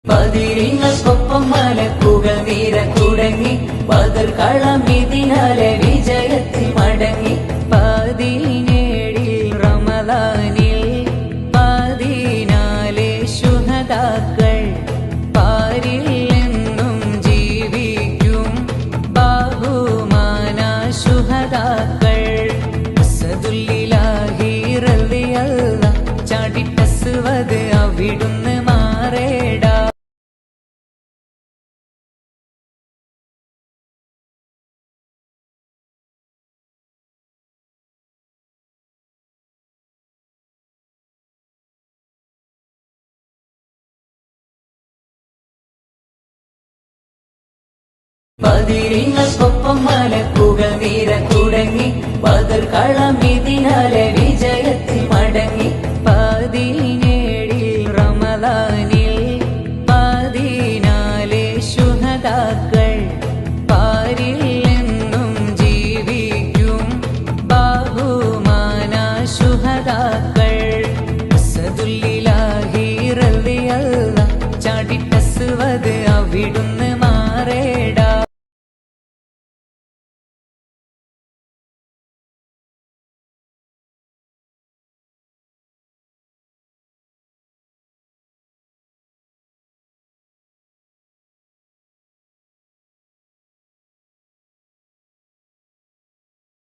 ബദിരിങ്ങൾക്കൊപ്പം മലക്കുകൾ നിര തുടങ്ങി ബദർ കളം ഇതിനാലെ വിജയത്തിൽ മടങ്ങി 17 റമദാനിൽ 14 ശുഹദാക്കൾ പാരിൽ എന്നും ജീവിക്കും ബഹുമാന ശുഹദാക്കൾ അസദുല്ലിലാഹി റളിയല്ലാഹ് ചാടിട്ടസ്വദ് അവിടുന്ന് മാറേടാ. ബദിരിങ്ങൾക്കൊപ്പം മലക്കുകൾ നിര തുടങ്ങി ബദർ കളം ഇതിനാലെ